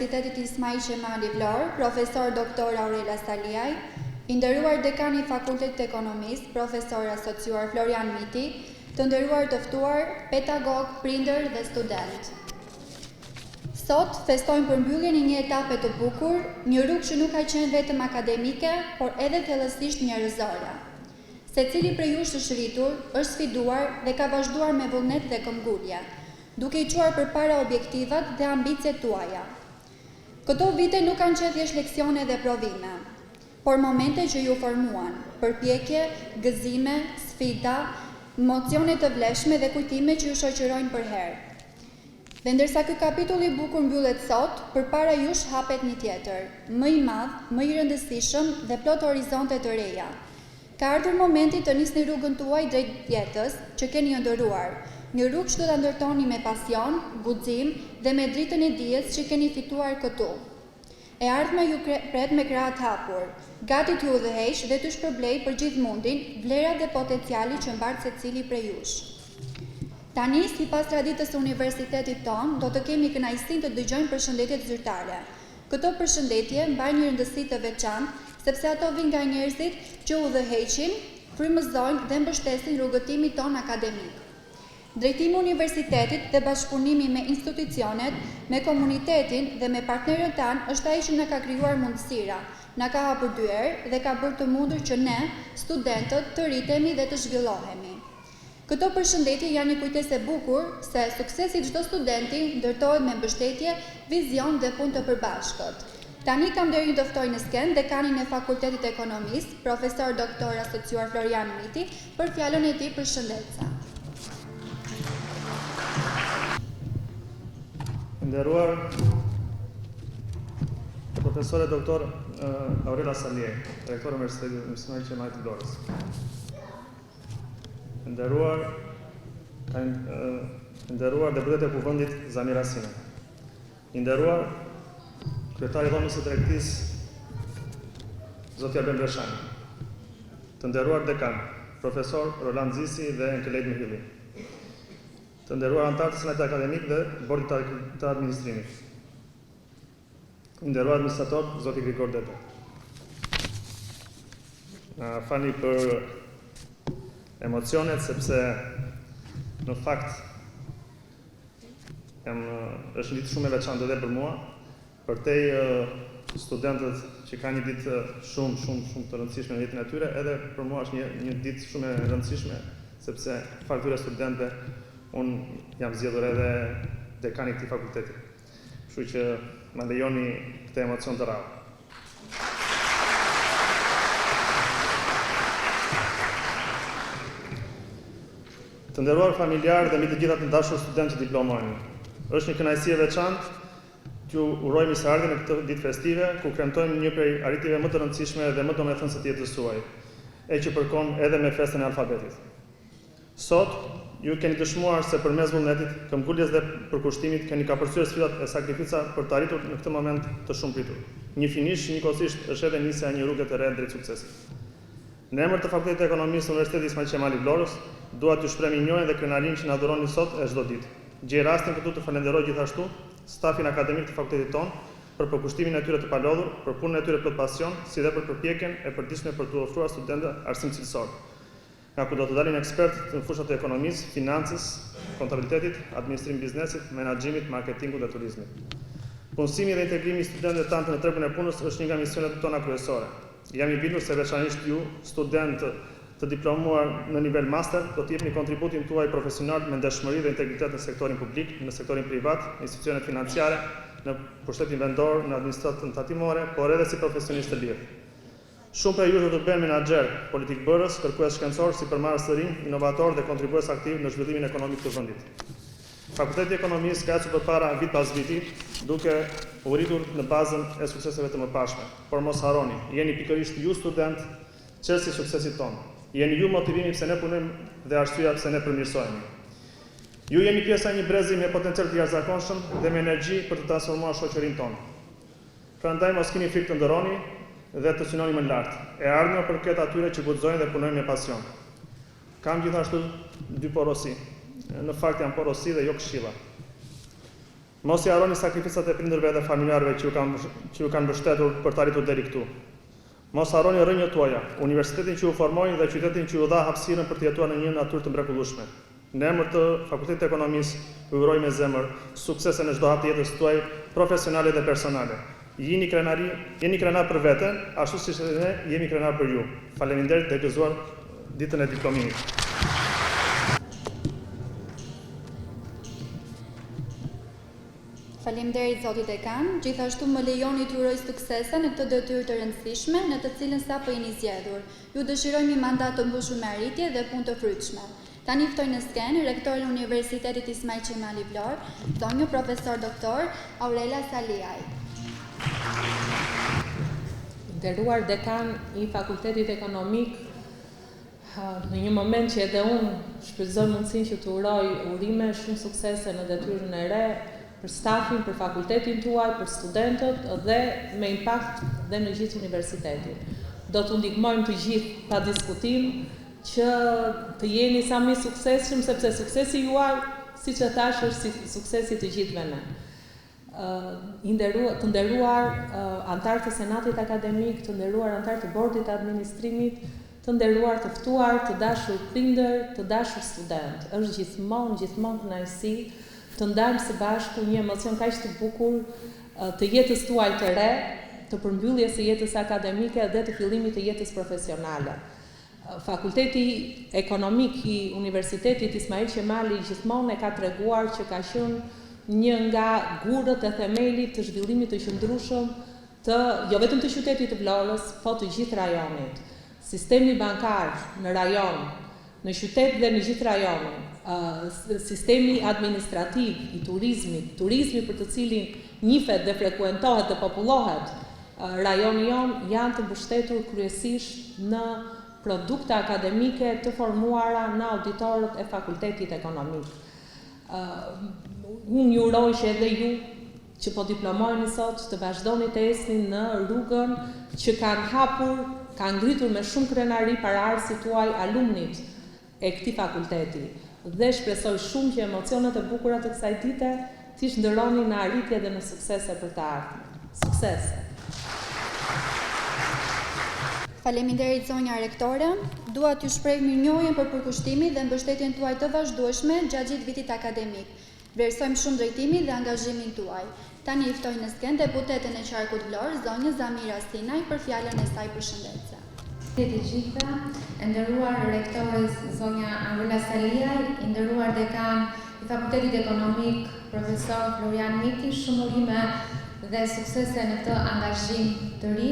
Universitetit Ismail Qemali Vlorë, profesor doktor Aurela Saliaj, i nderuar dekani i Fakultetit Ekonomisë, profesor asociuar Florian Miti, të nderuar të ftuar, pedagog, prindër dhe student. Sot festojmë përmbylljen e një etape të bukur, një rrugë që nuk ka qenë vetëm akademike, por edhe thellësisht njerëzore. Secili prej jush të shritur, është sfiduar dhe ka vazhduar me vullnet dhe këmbgulje, duke i çuar përpara objektivat dhe ambicet tuaja. Këto vite nuk kanë qenë thjesht leksione dhe provime, por momente që ju formuan, përpjekje, gëzime, sfida, emocione të vlefshme dhe kujtime që ju shoqërojnë për herë. Dhe ndërsa ky kapitull i bukur mbyllet sot, përpara jush hapet një tjetër, më i madh, më i rëndësishëm dhe plot horizonte të reja. Ka ardhur momenti të nisni rrugën tuaj drejt jetës që keni ëndërruar, një rrugë që do ta ndërtoni me pasion, guxim dhe me dritën e dijes që keni fituar këtu. E ardhma ju pret me krah të hapur, gati t'ju udhëheq dhe t'ju shpërblej për gjithë mundin, vlerat dhe potenciali që mbart secili prej jush. Tani, sipas traditës së universitetit ton, do të kemi kënaqësinë të dëgjojmë përshëndetjet zyrtare. Këto përshëndetje mbajnë një rëndësi të veçantë, sepse ato vijnë nga njerëzit që udhëheqin, frymëzojnë dhe mbështesin rrugëtimin ton akademik. Drejtimi i universitetit dhe bashkëpunimi me institucionet, me komunitetin dhe me partnerët tanë është ai që na ka krijuar mundësira, na ka hapur dyer dhe ka bërë të mundur që ne, studentët, të rritemi dhe të zhvillohemi. Këto përshëndetje janë një kujtesë e bukur se suksesi i çdo studenti ndërtohet me mbështetje, vizion dhe punë të përbashkët. Tani kam nderin të ftoj në skenë dekanin e Fakultetit Ekonomisë, profesor doktor asociuar Florian Miti, për fjalën e tij përshëndetëse. Nderuar profesore doktor Aurela Saliaj, rektor e Universitetit Ismail Qemali të Vlorës. Nderuar deputet e Kuvendit Zamira Sina. Nderuar kryetari i dhomës së tregtisë zotja Ben Breshani. Të nderuar dekan, profesor Roland Zisi dhe Enkelejt Mihili. Të nderuar anëtarë të Senatit Akademik dhe Bordit të Administrimit. Nderuar administrator, zoti Grigor Dete. Fani për emocionet, sepse në fakt është një ditë shumë e veçantë edhe për mua, përtej studentët që kanë një ditë shumë të rëndësishme në jetën e tyre, edhe për mua është një ditë shumë e rëndësishme, sepse fakt këtyre studentëve unë jam zgjedhur edhe dekani i këtij fakulteti. Kështu që më lejoni këtë emocion të rrallë. Të nderuar familjarë dhe mbi të gjitha të dashur studentë që diplomojnë. Është një kënaqësi e veçantë t'ju uroj mirëseardhje në këtë ditë festive, ku kremtojmë një prej arritjeve më të rëndësishme dhe më domethënëse të jetës suaj, e që përkon edhe me festën e alfabetit. Sot, ju keni dëshmuar se përmes vullnetit, këmbguljes dhe përkushtimit keni kapërcyer sfidat e sakrifica për të arritur në këtë moment të shumëpritur. Një finish njëkohësisht është edhe nisja e një rruge të re drejt suksesit. Në emër të Fakultetit të Ekonomisë të Universitetit Ismail Qemali Vlorës, dua t'ju shpreh mirënjohjen dhe krenarinë që na dhuroni sot e çdo ditë. Gjej rastin këtu të falenderoj gjithashtu stafin akademik të fakultetit ton për përkushtimin e tyre të palodhur, për punën e tyre plot pasion, si dhe për përpjekjen e përditshme për t'u ofruar studentëve arsim cilësor. Nga ku do të dalin ekspertë në fushat e ekonomisë, financës, kontabilitetit, administrimit biznesit, menaxhimit, marketingut dhe turizmit. Punësimi dhe integrimi i studentëve tanë në tregun e punës është një nga misionet tona kryesore. Jam i bindur se veçanërisht ju, studentë të diplomuar në nivel master, do të jepni kontributin tuaj profesional me ndeshmëri dhe integritet në sektorin publik, në sektorin privat, në institucionet financiare, në pushtetin vendor, në administratën tatimore, por edhe si profesionistë të lirë. Shumë prej jush do të bëhen menaxher, politik bërës, kërkues shkencor, sipërmarrës të rinj, inovator dhe kontribues aktiv në zhvillimin ekonomik të vendit. Fakulteti i Ekonomisë ka ecur përpara vit pas viti, duke u rritur në bazën e sukseseve të mëparshme. Por mos harroni, jeni pikërisht ju student, çelësi i suksesit tonë. Jeni ju motivimi pse ne punojmë dhe arsyeja pse ne përmirësohemi. Ju jeni pjesa e një brezi me potencial të jashtëzakonshëm dhe me energji për të transformuar shoqërinë tonë. Prandaj mos keni frikë të ndërroni dhe të synoni më lart. E ardhmja për këtë atyre që guxojnë dhe punojnë me pasion. Kam gjithashtu dy porosi. Në fakt janë porosi dhe jo këshilla. Mos i harroni sakrificat e prindërve dhe familjarëve që ju kanë mbështetur për të arritur deri këtu. Mos harroni rrënjët tuaja, universitetin që ju formoi dhe qytetin që ju dha hapësirën për të jetuar në një natyrë të mrekullueshme. Në emër të Fakultetit të Ekonomisë, ju uroj me zemër suksese në çdo hap të jetës tuaj profesionale dhe personale. Jeni krenar për veten, ashtu siç ne jemi krenar për ju. Faleminderit dhe gëzuar ditën e diplomimit. Faleminderit zoti dekan, gjithashtu më lejoni t'ju uroj suksese në këtë detyrë të rëndësishme në të cilën sapo jeni zgjedhur. Ju dëshiroj një mandat të mbushur me arritje dhe punë të frytshme. Tani ftoj në skenë rektorin e Universitetit Ismail Qemali Vlorë, zonjë profesor doktor Aurela Saliaj. Nderuar dekan i Fakultetit Ekonomik, në një moment që edhe unë shfrytëzoj mundësinë që të uroj urime shumë suksese në detyrën e re, për stafin, për fakultetin tuaj, për studentët dhe me impakt dhe në gjithë universitetin. Do të ndihmojmë të gjithë pa diskutim që të jeni sa më suksesshëm, sepse suksesi juaj, siç e thash, është suksesi të gjithëve ne. Të nderuar antar të Senatit Akademik, të nderuar antar të Bordit të Administrimit, të nderuar të ftuar, të dashur prindër, të dashur student. Është gjithmonë kënaqësi të ndajmë së bashku një emocion kaq të bukur të jetës tuaj të re, të përmbylljes së jetës akademike dhe të fillimit të jetës profesionale. Fakulteti Ekonomik i Universitetit Ismail Qemali gjithmonë e ka treguar që ka qenë një nga gurët e themelit të zhvillimit të qëndrueshëm të jo vetëm të qytetit të Vlorës, po të gjithë rajonit. Sistemi bankar në rajon, në qytet dhe në gjithë rajonin, sistemi administrativ i turizmi për të cilin njihet dhe frekuentohet dhe popullohet rajoni jon, janë të mbështetur kryesisht në produkte akademike të formuara në auditorët e Fakultetit Ekonomik. Unë ju uroj që edhe ju që po diplomoheni sot të vazhdoni të esni në rrugën që kanë hapur, kanë ngritur me shumë krenari paraardhësit tuaj alumnit e këtij fakulteti. Dhe shpresoj shumë që emocionet e bukura të kësaj dite t'i shndërroni në arritje dhe në suksese për të ardhmen. Suksese! Faleminderit zonja rektore, dua t'ju shpreh mirënjohjen për përkushtimin dhe mbështetjen tuaj të vazhdueshme gjatë gjithë vitit akademik. Vlerësojmë shumë drejtimin dhe angazhimin tuaj. Tani i ftoj në skenë deputeten e Qarkut Vlorë, zonjë Zamira Sinaj, për fjalën e saj përshëndetje. Të gjitha, nderuar rektores zonja Aurela Saliaj, nderuar dekan i Fakultetit Ekonomik, profesor Florian Miti, shumë urime dhe suksese në këtë angazhim të ri,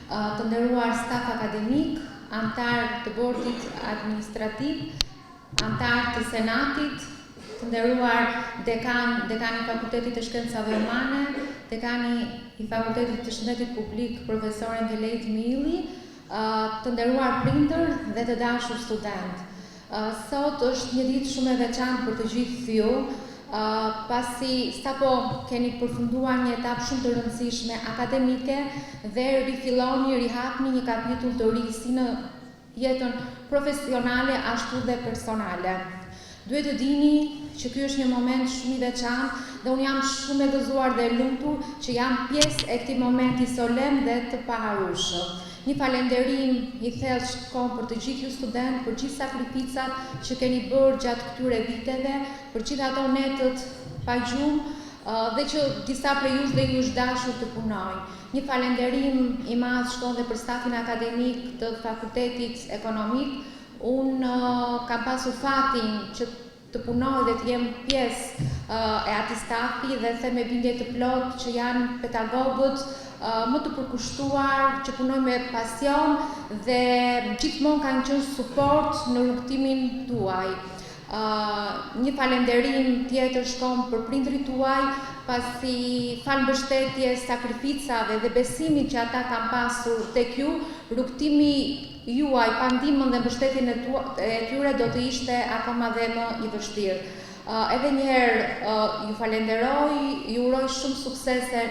të nderuar staf akademik, antar të Bordit Administrativ, antar të Senatit, të nderuar dekani i Fakultetit të Shkencave Humane, dekani i Fakultetit të Shëndetit Publik, profesor Ngelejt Milli, të nderuar prindër dhe të dashur student. Sot është një ditë shumë e veçantë për të gjithë ju, pasi sapo keni përfunduar një etapë shumë të rëndësishme akademike dhe rihapni një kapitull të ri si në jetën profesionale ashtu dhe personale. Duhet të dini që ky është një moment shumë i veçantë dhe unë jam shumë e gëzuar dhe e lumtur që jam pjesë e këtij momenti solemn dhe të paharrueshëm. Një falenderim i thellë shkon për të gjithë ju student, për gjithë sakrificat që keni bërë gjatë këtyre viteve, për gjithë ato netët pa gjumë dhe që disa prej jush dhe ju është dashur të punojnë. Një falenderim i madh shkon dhe për stafin akademik të Fakultetit Ekonomik. Unë kam pasur fatin që të punoj dhe të jem pjesë e atij stafi dhe them me bindje të plot që janë pedagogët më të përkushtuar, që punojnë me pasion dhe gjithmonë kanë qenë suport në rrugtimin tuaj. Një falenderim tjetër shkon për prindrit tuaj, pasi fal mbështetjes, sakrificave dhe besimit që ata kanë pasur tek ju, rrugtimi juaj pa ndihmën dhe mbështetjen e tyre do të ishte akoma dhe më i vështirë. Edhe një herë ju falenderoj, ju uroj shumë suksese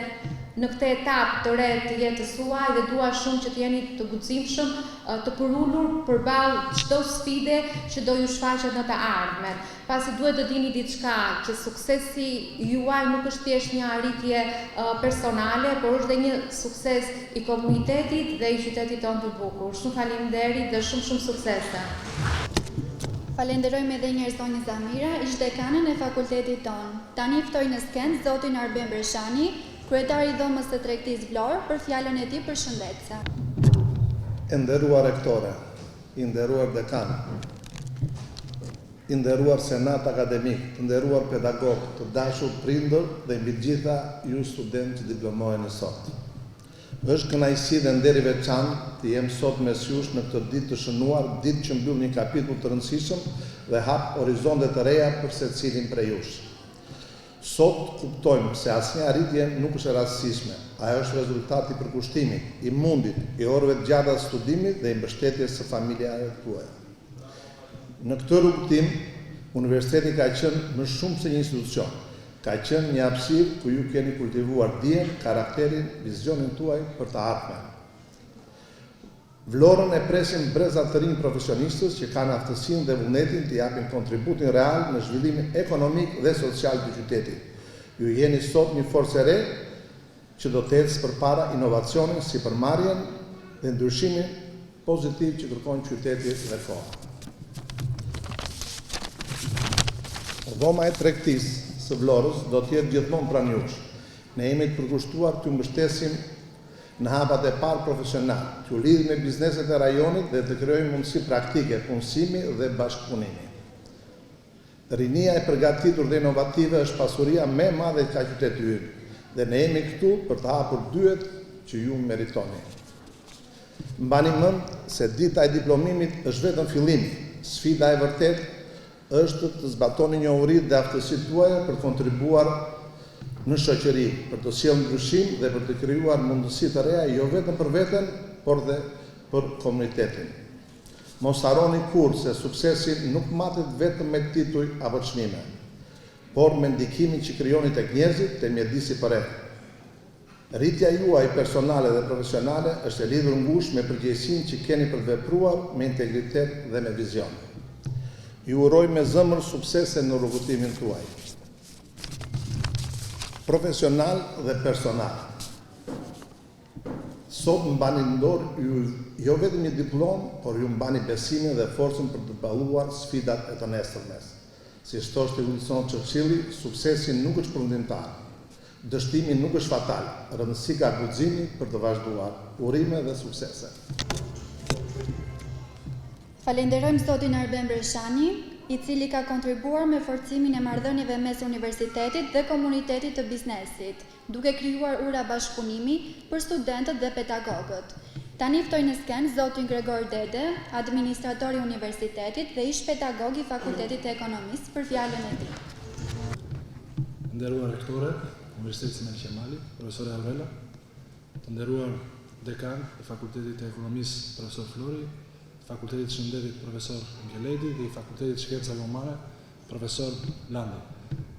në këtë etapë të re të jetës suaj dhe dua shumë që të jeni të guximshëm të përullur përballë çdo sfide që do ju shfaqet në të ardhmen. Pasi duhet të dini diçka, që suksesi juaj nuk është thjesht një arritje personale, por është dhe një sukses i komunitetit dhe i qytetit tonë të bukur. Shumë faleminderit dhe shumë suksese. Falenderojmë edhe njërë zonjë Zamira, ish dekanën e fakultetit tonë. Tani ftoj në skend zotin Arben Breshani, kryetari i dhomës së tregtisë Vlorë, për fjalën e tij përshëndetëse. E nderuar rektore, i nderuar dekan, i nderuar senat akademik, të nderuar pedagog, të dashur prindër dhe mbi të gjitha ju studentë që diplomoheni sot. Është kënaqësi dhe nder i veçantë të jem sot mes jush në këtë ditë të shënuar, ditë që mbyll një kapitull të rëndësishëm dhe hap horizonte të reja për secilin prej jush. Sot kuptojmë se asnjë arritje nuk është e rastësishme. Ajo është rezultati i përkushtimit, i mundit, i orëve të gjata studimit dhe i mbështetjes së familjave tuaja. Në këtë rrugëtim, universiteti ka qenë më shumë se një institucion. Ka qenë një hapësirë ku ju keni kultivuar dijen, karakterin, vizionin tuaj për të ardhmen. Vlorën e presin brezat të rinj profesionistës që kanë aftësinë dhe vullnetin të japin kontributin real në zhvillimin ekonomik dhe social të qytetit. Ju jeni sot një forcë e re që do të ecë përpara inovacionin, sipërmarrjen dhe ndryshimin pozitiv që kërkon qyteti dhe koha. Dhoma e tregtisë së Vlorës do të jetë gjithmonë pranë jush. Ne jemi të përkushtuar t'ju mbështesim në hapat e parë profesional, t'ju lidhim me bizneset e rajonit dhe të krijojmë mundësi praktike, punësimi dhe bashkëpunimi. Rinia e përgatitur dhe inovative është pasuria më e madhe e qytetit ynë dhe ne jemi këtu për të hapur dyert që ju meritoni. Mbani mend se dita e diplomimit është vetëm fillimi. Sfida e vërtetë është të zbatoni njohuritë dhe aftësitë tuaja për kontribuar në shoqëri, për të sjellë ndryshim dhe për të krijuar mundësi të reja jo vetëm për veten, por dhe për komunitetin. Mos harroni kurrë se suksesi nuk matet vetëm me tituj apo çmime, por me ndikimin që krijoni tek njerëzit të mjedisi për rreth. Rritja juaj personale dhe profesionale është e lidhur ngushtë me përgjegjësinë që keni për të vepruar me integritet dhe me vizion. Ju uroj me zemër suksese në rrugëtimin tuaj, profesional dhe personal. Sot mbani në dorë jo vetëm një diplom, por ju mbani besimin dhe forcën për të balluar sfidat e të nesërmes. Si thoshte Winston Churchilli, suksesi nuk është përfundimtar. Dështimi nuk është fatal, rëndësi ka guximi për të vazhduar. Urime dhe suksese. Falenderojmë zotin Arben Breshani, i cili ka kontribuar me forcimin e marrëdhënieve mes universitetit dhe komunitetit të biznesit, duke krijuar ura bashkëpunimi për studentët dhe pedagogët. Tani ftoj në skenë zotin Gregor Dede, administratori i universitetit dhe ish pedagog i Fakultetit të Ekonomisë, për fjalën e tij. Nderuar rektore, Universitetit Simon Qemali, profesor Arvela, të nderuar dekan i Fakultetit të Ekonomisë, profesor Flori, Fakultetit Shëndetit, profesor Mjeledi dhe i Fakultetit Shkenca Humane, profesor Landi.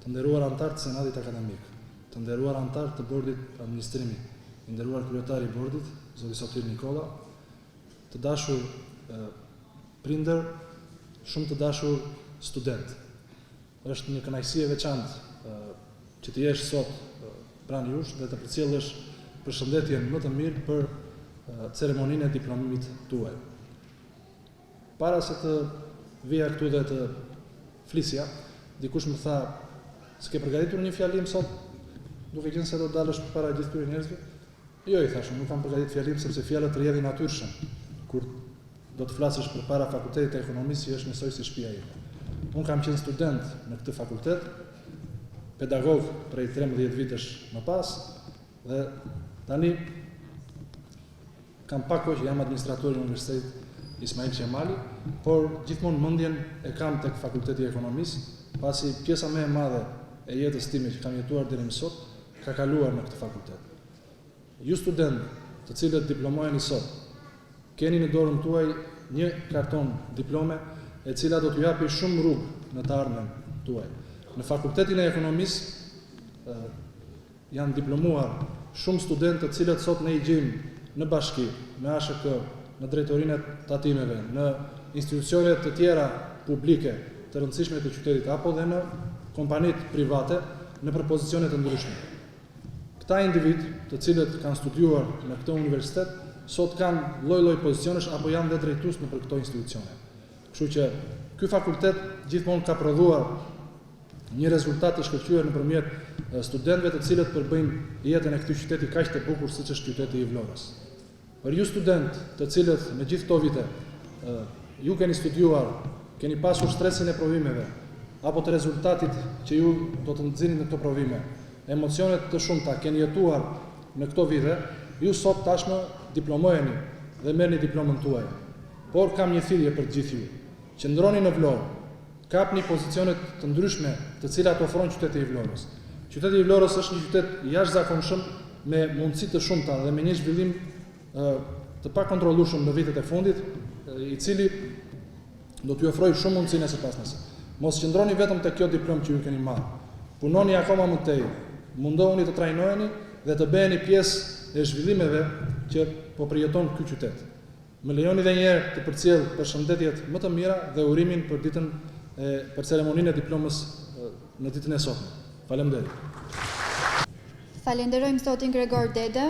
Të nderuar antar të Senatit Akademik, të nderuar antar të Bordit Administrimit, të nderuar kryetari i Bordit, zoti Sotir Nikola, të dashur prindër, shumë të dashur student. Është një kënaqësi e veçantë që të jesh sot pranë jush dhe të përcjellësh përshëndetjen më të mirë për ceremoninë e diplomimit tuaj. Para se të vija këtu dhe të flisja, dikush më tha, s'ke përgatitur një fjalim sot, duke qenë se do dalësh para gjithë këtyre njerëzve? Jo, i thashëm, nuk kam përgatitur fjalim sepse fjalët rrjedhin natyrshëm. Kur do të flasësh përpara Fakultetit të Ekonomisë, është njësoj si shtëpia ime. Unë kam qenë student në këtë fakultet, pedagog prej 13 vitesh më pas, dhe tani kam pak kohë që jam administrator i Universitetit Ismail Qemali, por gjithmonë mendjen e kam tek Fakulteti i Ekonomisë, pasi pjesa më e madhe e jetës time që kam jetuar deri më sot ka kaluar në këtë fakultet. Ju student, të cilët diplomoheni sot, keni në dorën tuaj një karton diplome e cila do t'ju japi shumë rrugë në të ardhmen tuaj. Në Fakultetin e Ekonomisë janë diplomuar shumë studentë të cilët sot ne i gjejmë në bashki, në ASHK, në drejtorinë e tatimeve, në institucionet të tjera publike të rëndësishme të qytetit, apo dhe në kompanitë private në pozicione të ndryshme. Këta individ, të cilët kanë studiuar në këtë universitet, sot kanë lloj-lloj pozicionesh apo janë dhe drejtues në këto institucione. Kështu që ky fakultet gjithmonë ka prodhuar një rezultat të shkëlqyer nëpërmjet studentëve të cilët përbëjnë jetën e këtij qyteti kaq të bukur siç është qyteti i Vlorës. Për ju student, të cilët në gjithë këto vite ju keni studiuar, keni pasur stresin e provimeve apo të rezultatit që ju do të nxjini në këto provime, emocionet të shumta keni jetuar në këto vite, ju sot tashmë diplomoheni dhe merrni diplomën tuaj. Por kam një thirrje për gjithë ju. Qëndroni në Vlorë, kapni pozicionet të ndryshme të cilat ofron qyteti i Vlorës. Qyteti i Vlorës është një qytet jashtëzakonshëm me mundësi të shumta dhe me një zhvillim të pakontrollueshëm në vitet e fundit, i cili do t'ju ofrojë shumë mundësi nëse pas nëse. Mos qëndroni vetëm te kjo diplomë që ju keni marrë. Punoni akoma më tej. Mundohuni të trajnoheni dhe të bëheni pjesë e zhvillimeve që po përjeton ky qytet. Më lejoni edhe një herë të përcjell përshëndetjet më të mira dhe urimin për ditën për ceremoninë e diplomës në ditën e sotme. Faleminderit. Falenderojmë zotin Gregor Dede,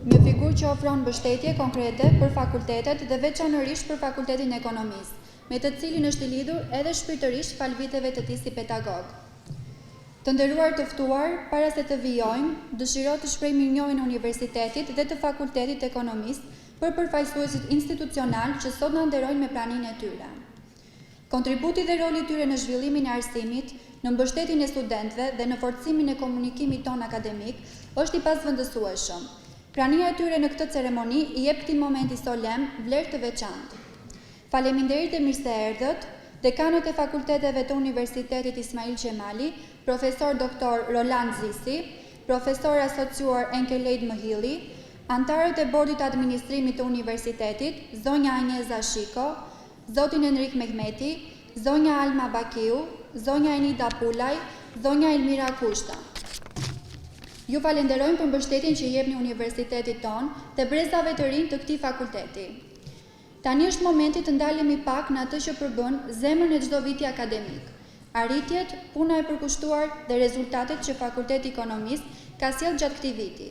një figurë që ofron mbështetje konkrete për fakultetet dhe veçanërisht për Fakultetin e Ekonomisë, me të cilin është i lidhur edhe shpirtërisht fal viteve të tij si pedagog. Të nderuar të ftuar, para se të vijojmë, dëshiroj të shpreh mirënjohjen e universitetit dhe të Fakultetit të Ekonomisë për përfaqësuesit institucional që sot na nderojnë me praninë e tyre. Kontributi dhe roli i tyre në zhvillimin e arsimit, në mbështetjen e studentëve dhe në forcimin e komunikimit ton akademik është i pasvendësueshëm. Prania e tyre në këtë ceremoni i jep këtij momenti solem vlerë të veçantë. Faleminderit e mirë se erdhët, dekanët e fakulteteve të Universitetit Ismail Qemali, profesor doktor Roland Zisi, profesor asociuar Enkelejt Mëhilli, antarët e bordit të administrimit të universitetit, zonja Anjeza Shiko, zotin Enrik Mehmeti, zonja Alma Bakiu, zonja Enida Pulaj, zonja Elmira Kushta. Ju falenderojmë për mbështetjen që jepni universitetit ton dhe brezave të rinj të këtij fakulteti. Tani është momenti të ndalemi pak në atë që përbën zemrën e çdo viti akademik. Arritjet, puna e përkushtuar dhe rezultatet që Fakulteti i Ekonomisë ka sjellë gjatë këtij viti.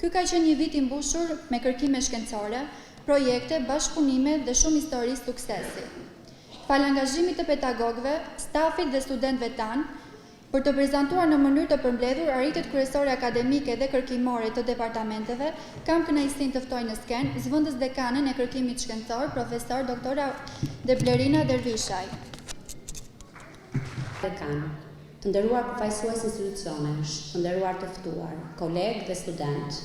Ky ka qenë një vit i mbushur me kërkime shkencore, projekte, bashkëpunime dhe shumë histori suksesi. Fal angazhimit të pedagogëve, stafit dhe studentëve tanë, për të prezantuar në mënyrë të përmbledhur arritjet kryesore akademike dhe kërkimore të departamenteve, kam kënaqësinë të ftoj në skenë zëvendës dekanën e kërkimit shkencor, profesor doktora Deblerina Dervishaj. Dekan, të nderuar përfaqësues institucionesh, të nderuar të ftuar, kolegë dhe student.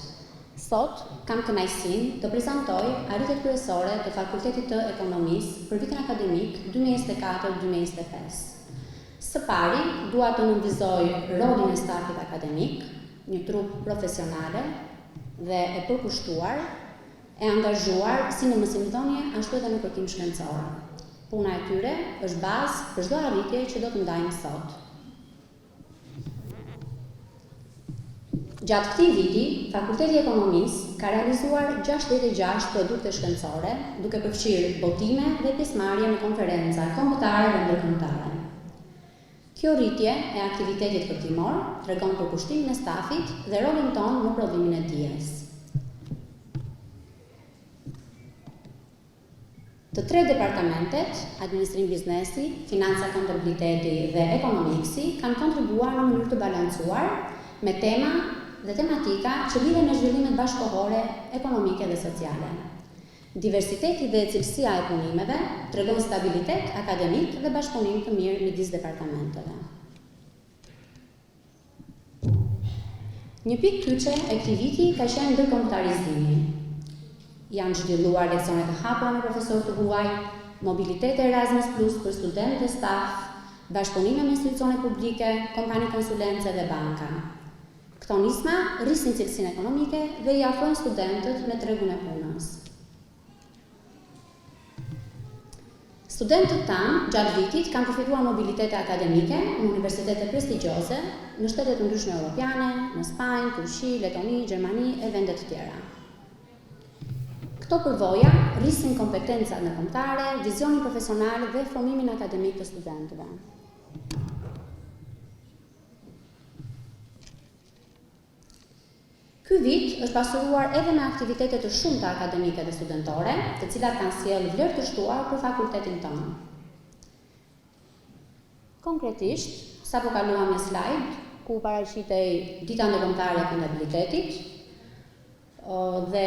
Sot kam kënaqësinë të prezantoj arritjet kryesore të Fakultetit të Ekonomisë për vitin akademik 2024-2025. Së pari, dua të nënvizoj rolin e stafit akademik, një trup profesionale dhe e përkushtuar, e angazhuar si në mësimdhënie ashtu edhe në kërkim shkencor. Puna e tyre është bazë për çdo arritje që do të ndajmë sot. Gjatë këtij viti, Fakulteti i Ekonomisë ka realizuar 66 produkte shkencore, duke përfshirë botime dhe pjesëmarrje në konferenca kombëtare dhe ndërkombëtare. Kjo rritje e aktivitetit kërkimor tregon për kushtimin e stafit dhe rolin tonë në prodhimin e dijes. Të tre departamentet, administrim biznesi, financa kontabiliteti dhe ekonomiksi, kanë kontribuar në mënyrë të balancuar me tema dhe tematika që lidhen me zhvillimet bashkëkohore, ekonomike dhe sociale. Diversiteti dhe cilësia e punimeve tregon stabilitet akademik dhe bashkëpunim të mirë midis departamenteve. Një pikë kyçe e këtij viti ka qenë ndërkombëtarizimi. Janë zhvilluar leksione të hapura me profesorë të huaj, mobilitet Erasmus Plus për studentë dhe staf, bashkëpunime me institucione publike, kompani konsulence dhe banka. Këto nisma rrisin cilësinë ekonomike dhe i afrojnë studentët në tregun e punës. Studentët tanë gjatë vitit kanë përfituar mobilitete akademike në universitete prestigjioze në shtetet të ndryshme europiane, në Spanjë, Turqi, Letoni, Gjermani e vende të tjera. Këto përvoja rrisin kompetencat ndërkombëtare, vizionin profesional dhe formimin akademik të studentëve. Ky vit është pasuruar edhe me aktivitete të shumta akademike dhe studentore, të cilat kanë sjellë vlerë të shtuar për fakultetin tonë. Konkretisht, sapo kaluam një slajd ku paraqitej Dita Ndërkombëtare e Kontabilitetit, dhe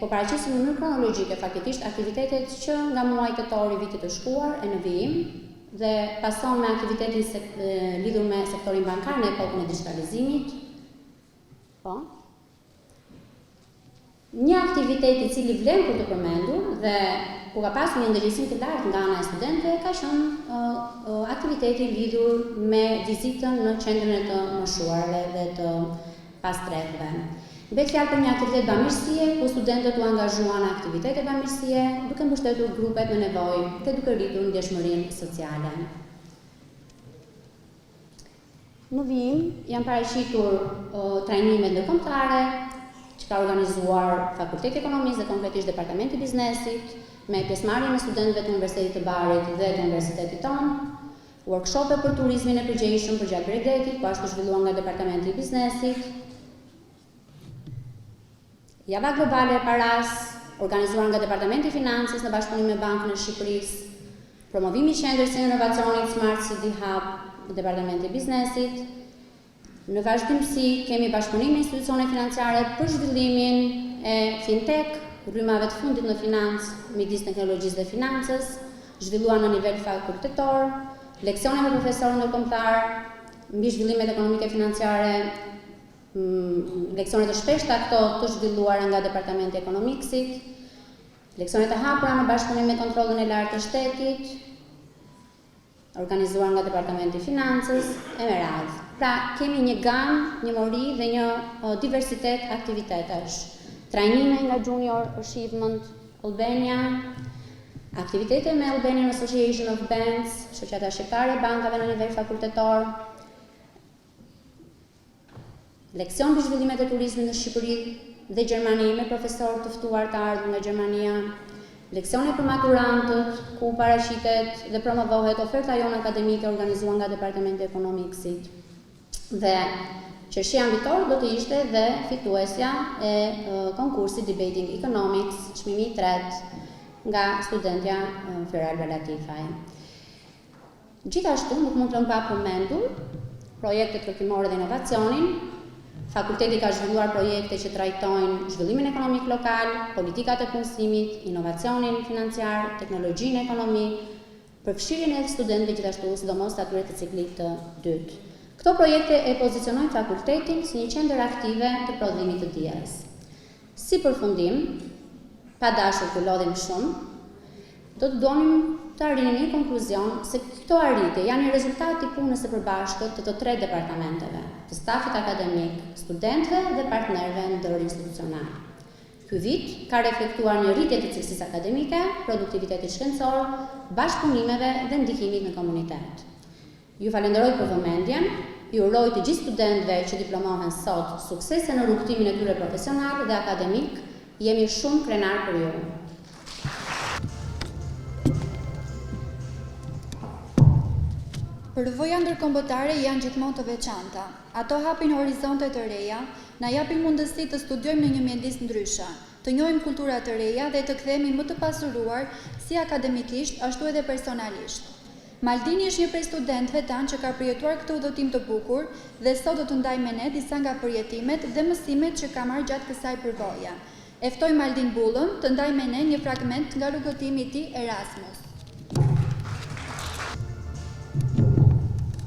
po paraqisim në mënyrë kronologjike faktikisht aktivitetet që nga muaji tetor i vitit të shkuar e në vijim dhe pason me aktivitetin lidhur me sektorin bankar në epokën e digitalizimit. Po. Një aktivitet i cili vlen për të përmendur dhe ku ka pasur një ndërgjegjësim të lartë nga ana e studentëve ka qenë aktiviteti lidhur me vizitën në qendrën e të moshuarve dhe të pastrehëve. Mbet fjalë për një aktivitet bamirësie, ku studentët u angazhuan në aktivitete bamirësie, duke mbështetur grupet në nevojë dhe duke rritur ndjeshmërinë sociale. Në vijim janë paraqitur trajnime ndërkombëtare që ka organizuar Fakulteti i Ekonomisë dhe konkretisht Departamenti i Biznesit, me pjesëmarrjen e studentëve të Universitetit të Barit dhe të Universitetit tonë, workshope për turizmin e përgjegjshëm përgjatë Bredetit, po ashtu zhvilluar nga Departamenti i Biznesit. Java globale e paras, organizuar nga Departamenti i Financës në bashkëpunim me Bankën e Shqipërisë, promovimi i qendrës së inovacionit Smart City Hub në Departamenti i Biznesit. Në vazhdimsi kemi bashkëpunim me institucione financiare për zhvillimin e fintech, rrymave të fundit në financë midis teknologjisë dhe financës, zhvilluar në nivel fakultetor, leksione me profesorë ndërkombëtar mbi zhvillimet ekonomike financiare, leksione të shpeshta këto të zhvilluara nga Departamenti i Ekonomiksit, leksione të hapura në bashkëpunim me kontrollin e lartë të shtetit, organizuar nga Departamenti i Financës e me radhë. Pra, kemi një gamë, një mori dhe një diversitet aktivitetesh. Trajnime nga Junior Achievement Albania, aktivitete me Albanian Association of Banks, shoqata shqiptare e bankave në nivel fakultetor, leksion për zhvillimet e turizmit në Shqipëri dhe Gjermani me profesorë të ftuar të ardhur nga Gjermania, leksione për maturantët, ku paraqitet dhe promovohet oferta jonë akademike organizuar nga Departamenti i Ekonomiksit. Dhe qershia mbitor do të ishte dhe fituesja e konkursit Debating Economics, çmimi i tretë nga studentja Flora Latifaj. Gjithashtu nuk mund të lëm pa përmendur projektet trokimore dhe inovacionin. Fakulteti ka zhvilluar projekte që trajtojnë zhvillimin ekonomik lokal, politikat e punësimit, inovacionin financiar, teknologjinë ekonomik, përfshirjen e studentëve gjithashtu, sidomos të atyre të ciklit të dytë. Këto projekte e pozicionojnë fakultetin si një qendër aktive të prodhimit të dijes. Si përfundim, pa dashur të lodhim shumë, do të donim të arrinim një konkluzion se këto arritje janë një rezultat i punës së përbashkët të tre departamenteve, të stafit akademik, studentëve dhe partnerëve ndërinstitucional. Ky vit ka reflektuar një rritje të cilësisë akademike, produktivitetit shkencor, bashkëpunimeve dhe ndikimit në komunitet. Ju falenderoj për vëmendjen, ju uroj të gjithë studentëve që diplomohen sot suksese në rrugtimin e tyre profesional dhe akademik. Jemi shumë krenar për ju. Përvoja ndërkombëtare janë gjithmonë të veçanta. Ato hapin horizonte të reja, na japin mundësi të studiojmë në një mjedis ndryshe, të njohim kultura të reja dhe të kthehemi më të pasuruar si akademikisht ashtu edhe personalisht. Maldini është një prej studentëve tanë që ka përjetuar këtë udhëtim të bukur dhe sot do të ndaj me ne disa nga përjetimet dhe mësimet që ka marrë gjatë kësaj përvoje. E ftoj Maldin Bullën të ndaj me ne një fragment nga rrugëtimi i tij Erasmus.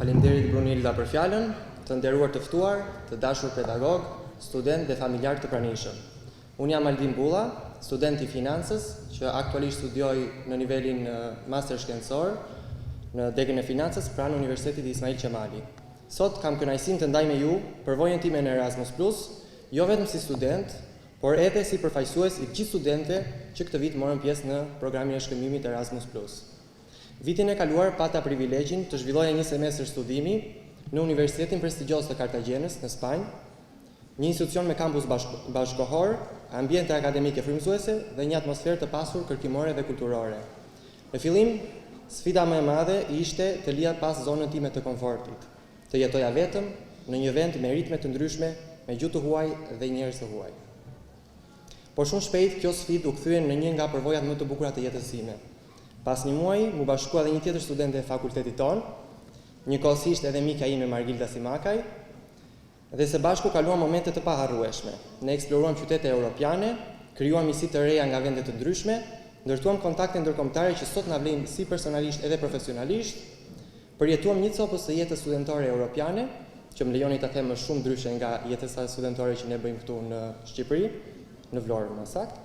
Faleminderit Brunilda për fjalën, të nderuar të ftuar, të dashur pedagog, student dhe familjar të pranishëm. Unë jam Aldin Bulla, student i financës, që aktualisht studioj në nivelin master shkencor në degën e financës pranë Universitetit Ismail Qemali. Sot kam kënaqësinë të ndaj me ju përvojën time në Erasmus+, jo vetëm si student, por edhe si përfaqësues i gjithë studentëve që këtë vit morën pjesë në programin e shkëmbimit Erasmus+. Vitin e kaluar pata privilegjin të zhvilloja një semestër studimi në Universitetin Prestigjos të Kartagjenës në Spanjë, një institucion me kampus bashkohor, ambiente akademike frymëzuese dhe një atmosferë të pasur kërkimore dhe kulturore. Në fillim, sfida më e madhe ishte të lija pas zonën time të komfortit, të jetoja vetëm në një vend me ritme të ndryshme, me gjuhë të huaj dhe njerëz të huaj. Por shumë shpejt kjo sfidë u kthye në një nga përvojat më të bukura të jetës time. Pas një muaji, mu bashkua dhe një tjetër studente e fakultetit tonë, njëkohësisht edhe mika ime Margilda Simakaj, dhe së bashku kaluam momente të paharrueshme. Ne eksploruam qytete europiane, krijuam miqësi të reja nga vende të ndryshme, ndërtuam kontakte ndërkombëtare që sot na vlejnë si personalisht edhe profesionalisht, përjetuam një copës së jetës studentore europiane, që më lejoni ta them më shumë ndryshe nga jetësa studentore që ne bëjmë këtu në Shqipëri, në Vlorë më saktë,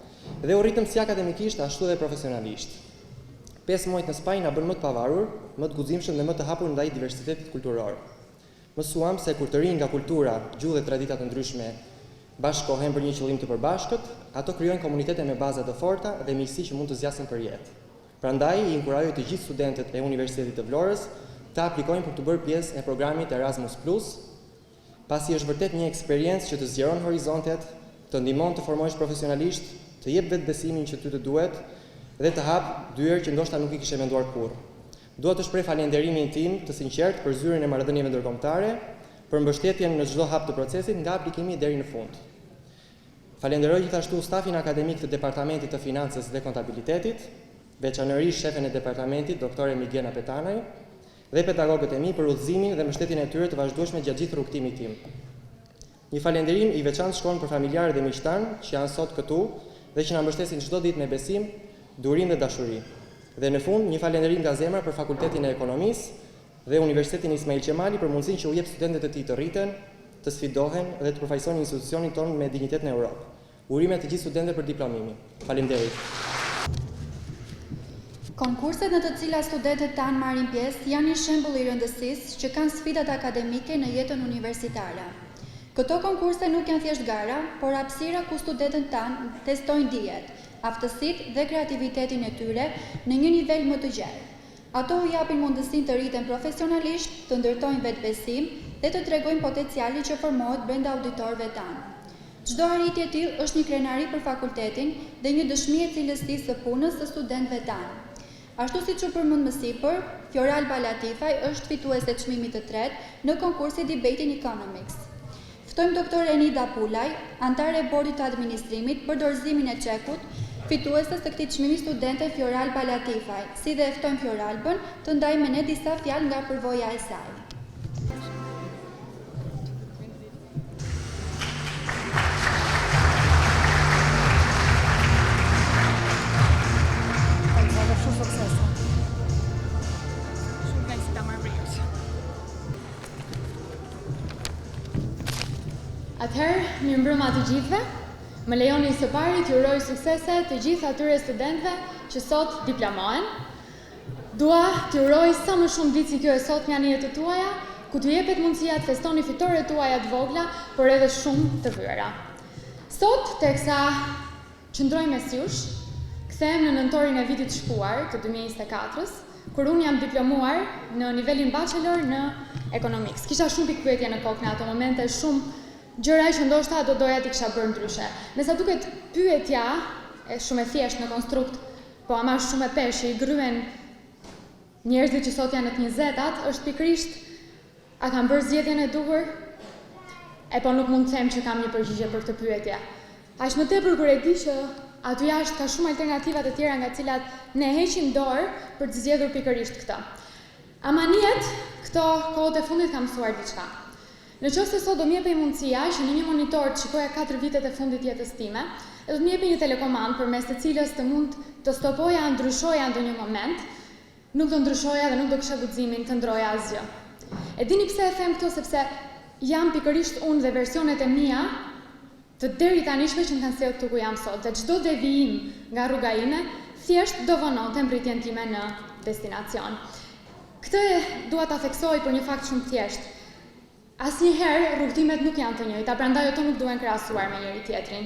dhe u rritëm si akademikisht ashtu edhe profesionalisht. 5 muajt në Spanjë na bën më të pavarur, më të guximshëm dhe më të hapur ndaj diversitetit kulturor. Mësuam se kur të rinj nga kultura, gjuhë dhe tradita të ndryshme bashkohen për një qëllim të përbashkët, ato krijojnë komunitete me baza të forta dhe miqësi që mund të zgjasin për jetë. Prandaj i inkurajoj të gjithë studentët e Universitetit të Vlorës të aplikojnë për të bërë pjesë e programit Erasmus+, pasi është vërtet një eksperiencë që të zgjeron horizontet, të ndihmon të formohesh profesionalisht, të jep vetbesimin që ty të duhet dhe të hap dyer që ndoshta nuk i kishe menduar kurrë. Dua të shpreh falënderimin tim të sinqert për zyrën e marrëdhënieve ndërkombëtare, për mbështetjen në çdo hap të procesit nga aplikimi deri në fund. Falenderoj gjithashtu stafin akademik të Departamentit të Financës dhe Kontabilitetit, veçanërisht shefen e departamentit, doktore Migena Petanaj, dhe pedagogët e mi për udhëzimin dhe mbështetjen e tyre të vazhdueshme gjatë gjithë rrugtimit tim. Një falënderim i veçantë shkon për familjarët dhe miqtanë që janë sot këtu dhe që na mbështesin çdo ditë me besim, durim dhe dashuri. Dhe në fund, një falënderim nga zemra për Fakultetin e Ekonomisë dhe Universitetin Ismail Qemali për mundësinë që u jep studentët e tij të rriten, të sfidohen dhe të përfaqësojnë institucionin tonë me dinjitet në Europë. Urime të gjithë studentëve për diplomimin. Faleminderit. Konkurset në të cilat studentët tanë marrin pjesë janë një shembull i rëndësisë që kanë sfidat akademike në jetën universitare. Këto konkurse nuk janë thjesht gara, por hapësira ku studentët tanë testojnë dijet, aftësitë dhe kreativitetin e tyre në një nivel më të gjerë. Ato u japin mundësinë të rriten profesionalisht, të ndërtojnë vetbesim dhe të tregojnë potencialin që formohet brenda auditorëve tanë. Çdo arritje e tillë është një krenari për fakultetin dhe një dëshmi e cilësisë së punës së studentëve tanë. Ashtu siç u përmend më sipër, Fioralba Latifaj është fituese e çmimit të tretë në konkursin Debating Economics. Ftojmë doktor Enida Pulaj, antare e bordit të administrimit për dorëzimin e çekut, fituesës të këtij çmimi studente Fioralba Latifaj, si dhe e ftojmë Fioralbën të ndajë me ne disa fjalë nga përvoja e saj. Atëherë, mirëmbrëma të gjithëve. Më lejoni së pari t'ju uroj suksese të gjithë atyre studentëve që sot diplomohen. Dua t'ju uroj sa më shumë ditë si kjo e sot nga në jetët tuaja, ku t'ju jepet mundësia të festoni fitoret tuaja të vogla, por edhe shumë të vëra. Sot, teksa qëndroj mes jush, kthehem në nëntorin e vitit shkuar të 2024-s, kur unë jam diplomuar në nivelin bachelor në Economics. Kisha shumë pikpyetje në kokë në ato momente, shumë gjëra që ndoshta do doja t'i kisha bërë ndryshe. Me sa duket pyetja e shumë e thjeshtë në konstrukt, po ama shumë e peshë që i gryen njerëzit që sot janë në të 20-tat, është pikërisht a kam bërë zgjedhjen e duhur? E po nuk mund të them që kam një përgjigje për këtë pyetje. Aq më tepër kur e di që aty jashtë ka shumë alternativa të tjera nga cilat ne heqim dorë për të zgjedhur pikërisht këtë. Ama njet, këto kohët e fundit kam mësuar diçka. Në qoftë se sot do m'jepej mundësia që në një monitor të shikoja 4 vitet e fundit jetës time, e do të m'jepej një telekomand përmes të cilës të mund të stopoja, ndryshoja ndonjë moment, nuk do ndryshoja dhe nuk do kisha guximin të ndroja asgjë. E dini pse e them këto, sepse jam pikërisht unë dhe versionet e mia të deri tanishme që më kanë sjellë këtu ku jam sot, dhe çdo devijim nga rruga ime thjesht do vononte mbritjen time në destinacion. Këtë dua ta theksoj për një fakt shumë thjesht. Asnjëherë rrugtimet nuk janë të njëjta, prandaj ato nuk duhen krahasuar me njëri tjetrin.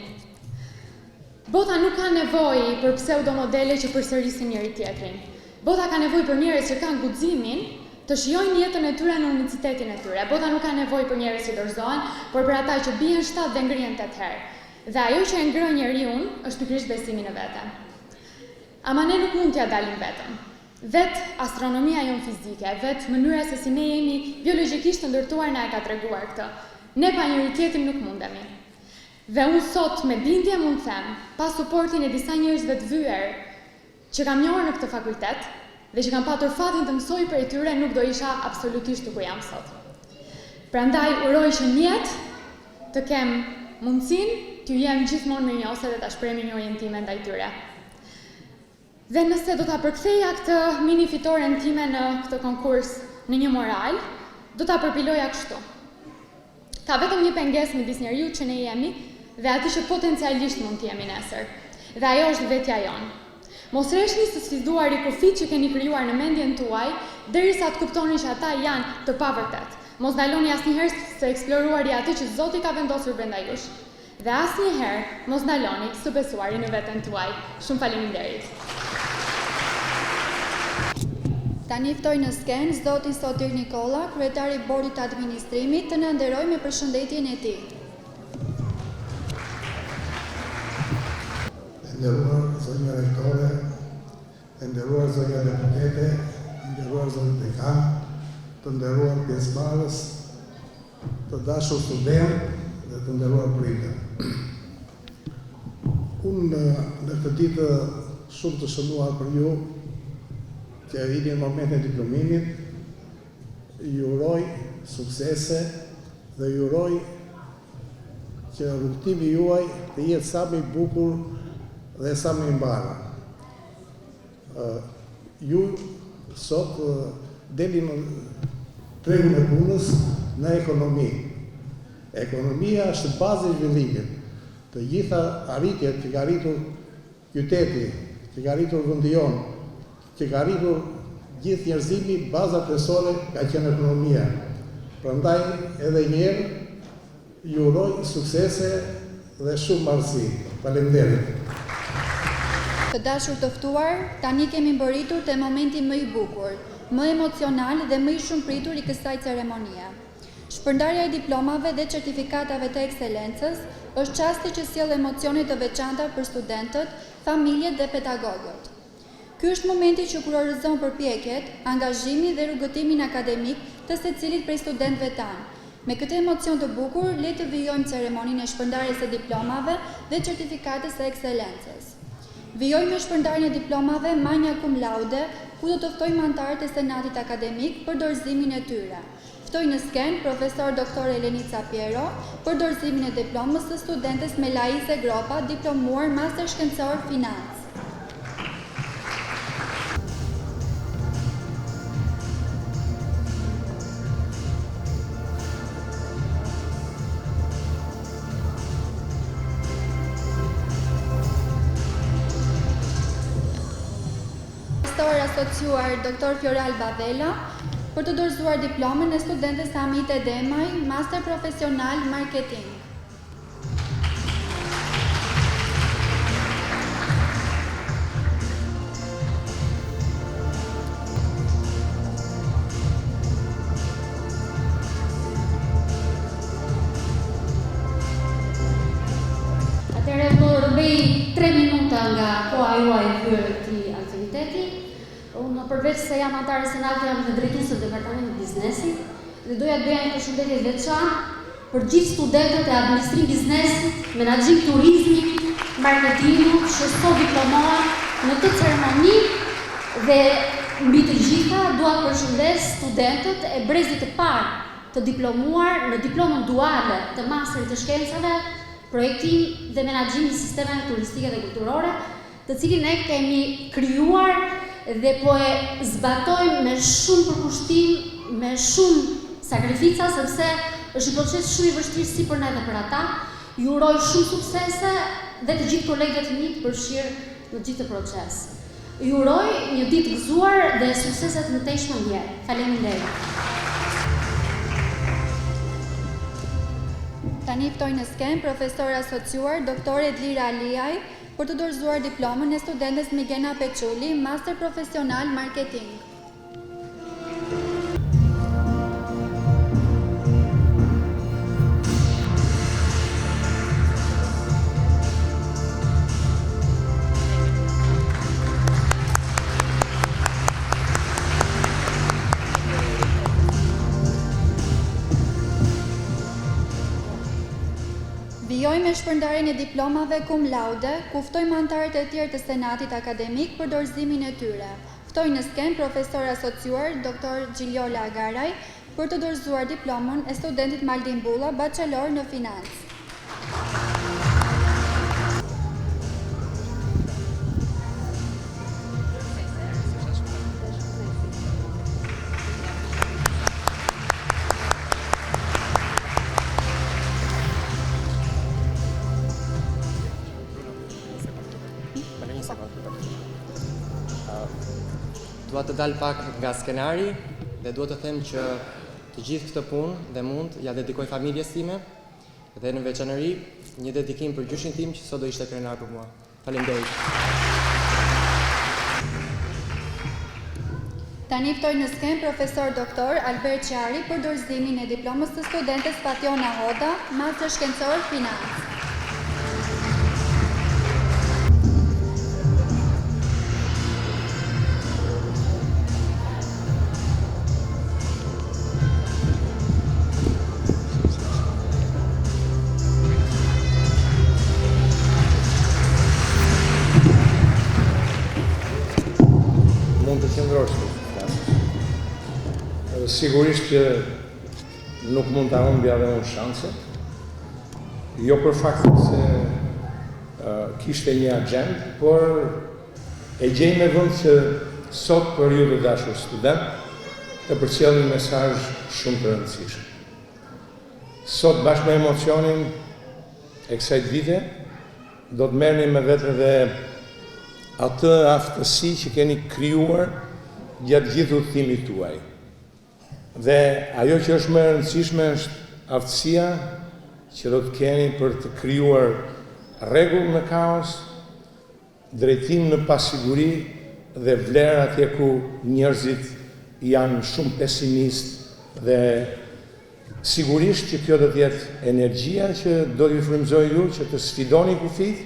Bota nuk ka nevojë për pseudomodele që përsërisin njëri tjetrin. Bota ka nevojë për njerëz që kanë guximin të shijojnë jetën e tyre në unicitetin e tyre. Bota nuk ka nevojë për njerëz që dorëzohen, por për ata që bien 7 dhe ngrihen 8 herë. Dhe ajo që e ngrën njeriu është pikërisht besimi në vete. Ama ne nuk mund t'ja dalim vetëm. Vet astronomia jon fizike, vet mënyra se si ne jemi biologjikisht të ndërtuar na e ka treguar këtë. Ne pa njëri tjetrin nuk mundemi. Dhe unë sot me bindje mund të them, pas suportin e disa njerëzve të vyer që kam njohur në këtë fakultet dhe që kam patur fatin të mësoj prej tyre, nuk do isha absolutisht ku jam sot. Prandaj uroj që në jetë të kem mundësinë t'ju jem gjithmonë mirënjohëse dhe ta shpreh mirënjohjen time ndaj tyre. Dhe nëse do ta përktheja këtë mini fitoren time në këtë konkurs në një moral, do ta përpiloja kështu. Ka vetëm një pengesë midis njeriu që ne jemi dhe aty që potencialisht mund të jemi nesër. Dhe ajo është vetja jonë. Mos rreshni së sfiduari kufit që keni krijuar në mendjen tuaj, derisa të kuptoni që ata janë të pavërtet. Mos ndaloni asnjëherë së eksploruari atë që Zoti ka vendosur brenda jush. Dhe asnjëherë mos ndaloni së besuari në veten tuaj. Shumë faleminderit. Tani ftoj në skenë zotin Sotir Nikolla, kryetari i Bordit të Administrimit, të na nderojë me përshëndetjen e tij. E nderuar zonja rektore, e nderuar zonja deputete, e nderuar zonja dekan, të nderuar pjesëmarrës, të dashur student dhe të nderuar prindër. Unë në këtë ditë shumë të shënuar për ju, që e vini në momentin e diplomimit, ju uroj suksese dhe ju uroj që rrugtimi juaj të jetë sa më i bukur dhe sa më i mbarë. Ju sot deli në tregun e punës në ekonomi. Ekonomia është bazë e zhvillimit të gjitha arritjet që ka arritur qyteti, që ka arritur vendi jon, që ka arritur gjithë njerëzimi, baza kryesore ka qenë ekonomia. Prandaj edhe një herë ju uroj suksese dhe shumë mbarësi. Faleminderit. Të dashur të ftuar, tani kemi mbërritur te momenti më i bukur, më emocional dhe më i shumëpritur i kësaj ceremonie. Shpërndarja e diplomave dhe certifikatave të ekselencës është çasti që sjell emocione të veçanta për studentët, familjet dhe pedagogët. Ky është momenti që kurorëzon përpjekjet, angazhimin dhe rrugëtimin akademik të secilit prej studentëve tanë. Me këtë emocion të bukur, le të vijojmë ceremoninë e shpërndarjes së diplomave dhe certifikatës së ekselencës. Vijojmë me shpërndarjen e diplomave magna cum laude, ku do të ftojmë anëtarët e senatit akademik për dorëzimin e tyre. Ftoj në skenë profesor doktor Elenica Piero për dorëzimin e diplomës së studentes Melaise Gropa, diplomuar master shkencor financë. Asociuar Dr. Fioral Bavela për të dorëzuar diplomën e studentes Hamite Demaj, master profesional marketing. Atëherë do rëmbej 3 minuta nga koha juaj e hyrë këtij aktiviteti. Unë përveç se jam anëtare senatit, jam dhe drejtuese të departamentit biznesit dhe doja të bëja një përshëndetje të veçantë për gjithë studentët e administrim biznesit, menaxhim turizmit, marketingut, që sot diplomohen në këtë ceremoni dhe mbi të gjitha dua të përshëndes studentët e brezit të parë të diplomuar në diplomën duale të masterit të shkencave, projektim dhe menaxhim i sistemeve turistike dhe kulturore, të cilin ne kemi krijuar dhe po e zbatojmë me shumë përkushtim, me shumë sakrifica, sepse është një proces shumë i vështirë si për ne dhe për ata. Ju uroj shumë suksese dhe të gjithë kolegët të mi të përfshirë në gjithë të proces. Ju uroj një ditë gëzuar dhe sukseset në mëtejshme ndjerë. Faleminderit. Tani ftoj në skenë profesor asociuar Dr. Edlira Aliaj për të dorëzuar diplomën e studentes Migena Peçuli, master profesional marketing. Fillojmë me shpërndarjen e diplomave cum laude, ku ftojmë anëtarët e tjerë të Senatit Akademik për dorëzimin e tyre. Ftoj në skenë profesor asociuar Dr. Gjiljola Agaraj për të dorëzuar diplomën e studentit Maldin Bulla, bachelor në financë. Dua të dal pak nga skenari dhe dua të them që të gjithë këtë punë dhe mund ja dedikoj familjes time dhe në veçanëri një dedikim për gjyshin tim që sot do ishte krenar për mua. Faleminderit. Tani ftoj në skenë profesor doktor Albert Qari për dorëzimin e diplomës të studentes Fationa Hoda, master shkencor financë. Sigurisht që nuk mund të humbja dhe unë shanset, jo për faktin se kishte një agent, por e gjej me vënd që sot për ju të dashur student të përcjell një mesazh shumë të rëndësishëm. Sot bashkë me emocionin e kësaj dite do të merrni me vete dhe atë aftësi që keni krijuar gjatë gjithë udhëtimit tuaj. Dhe ajo që është më e rëndësishme është aftësia që do të keni për të krijuar rregull në kaos, drejtim në pasiguri dhe vlerë atje ku njerëzit janë shumë pesimist dhe sigurisht që kjo do të jetë energjia që do t'ju frymëzoj ju që të sfidoni kufit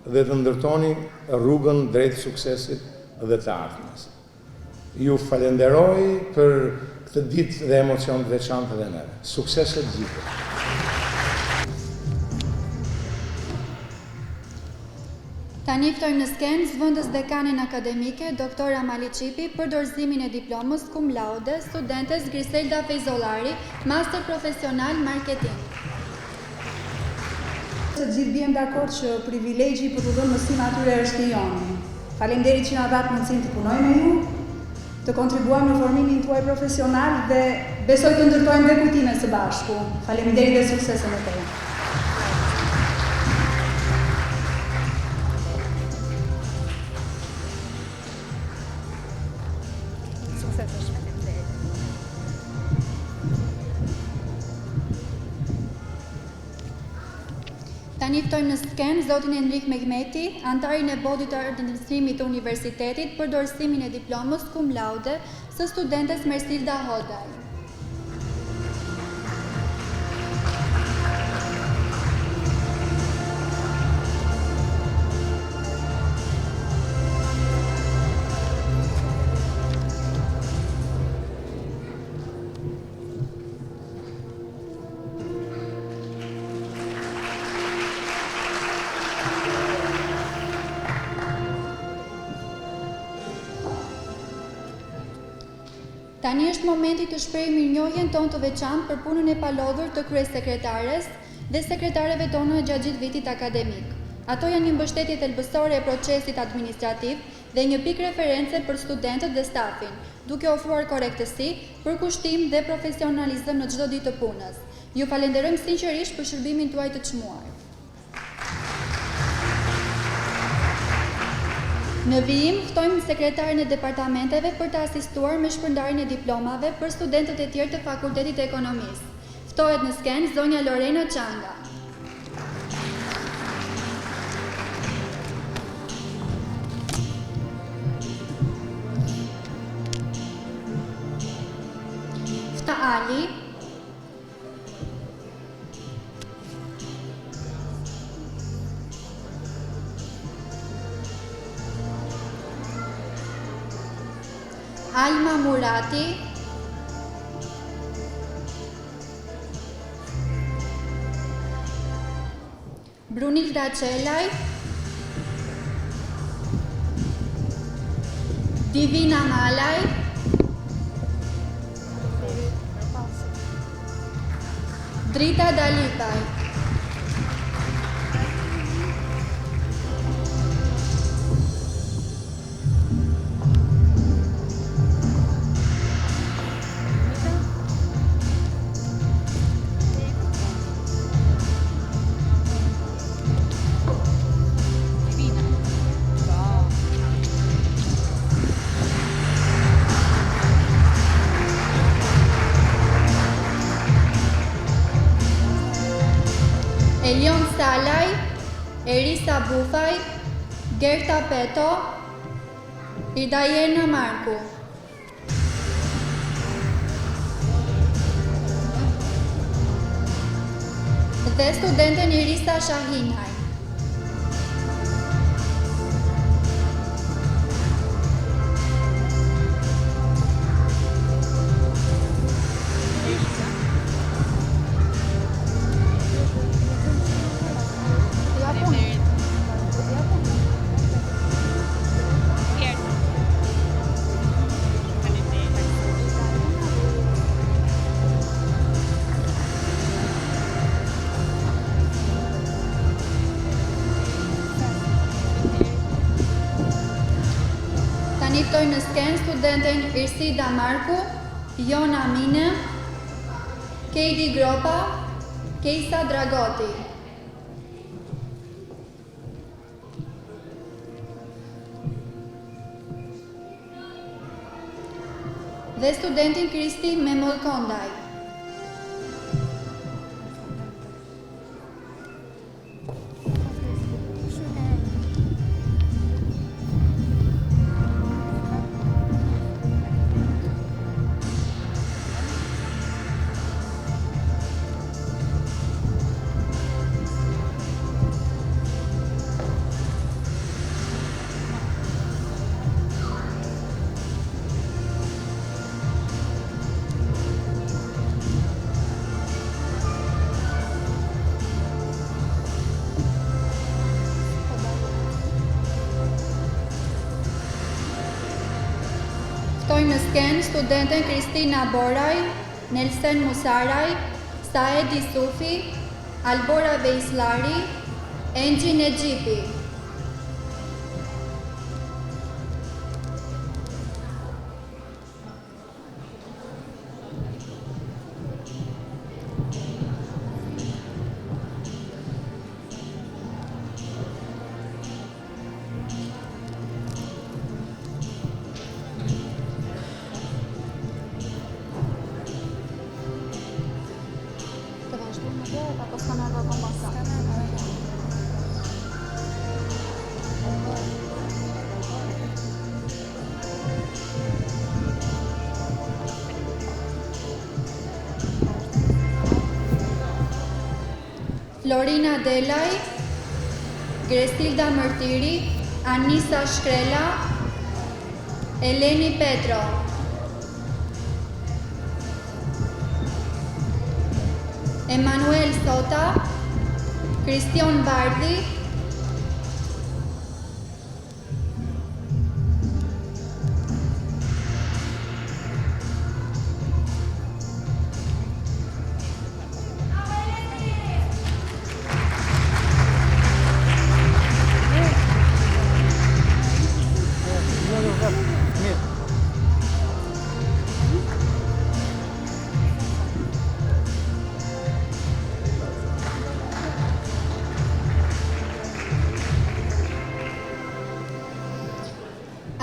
dhe të ndërtoni rrugën drejt suksesit dhe të ardhmës. Ju falenderoj për këtë ditë dhe emocion të veçantë dhe neve. Sukseset gjithë. Tani ftojmë në skenë zëvendës dekanin akademike, Dr. Amali Qipi, për dorëzimin e diplomës cum laude, studentes Griselda Fejzolari, master profesional marketing. Të gjithë bjem dakord që privilegji për të dhënë mësim atyre është i joni. Faleminderit që na dhat mundësinë të punojmë me ju, të kontribuojmë në formimin tuaj profesional dhe besoj të ndërtojmë dhe kujtime së bashku. Faleminderit dhe suksese në te. Tani ftojmë në skenë zotin Enrik Mehmeti, antarin e bodit të administrimit të universitetit për dorëzimin e diplomës cum laude së studentes Mersilda Hodaj. Tani është momenti të shprehim mirënjohjen tonë të veçantë për punën e palodhur të kryesekretares dhe sekretareve tonë gjatë gjithë vitit akademik. Ato janë një mbështetje thelbësore e procesit administrativ dhe një pikë reference për studentët dhe stafin, duke ofruar korrektësi, përkushtim dhe profesionalizëm në çdo ditë të punës. Ju falenderojmë sinqerisht për shërbimin tuaj të çmuar. Në vijim, ftojmë sekretarin e departamenteve për të asistuar me shpërndarjen e diplomave për studentët e tjerë të Fakultetit të Ekonomisë. Ftohet në skenë zonja Lorena Çanga. Fta Ali, Alma Murati, Brunilda Qelaj, Divina Malaj, Drita Dalipaj. Elion Salaj, Erisa Bufaj, Gerta Peto, Idajena Marku. Dhe studenten Irisa Shahinaj. Niftoj në sken studenten Irsida Marku, Jona Mine, Kejdi Gropa, Kejsa Dragoti. Dhe studentin Kristi Memol Kondaj. Ftojmë në sken studenten Kristina Boraj, Nelsen Musaraj, Saedi Sufi, Albora Veislari, Engji Negjipi. Florina Delaj, Gresilda Mërtiri, Anisa Shkrela, Eleni Petro. Emanuel Sota, Kristion Bardhi,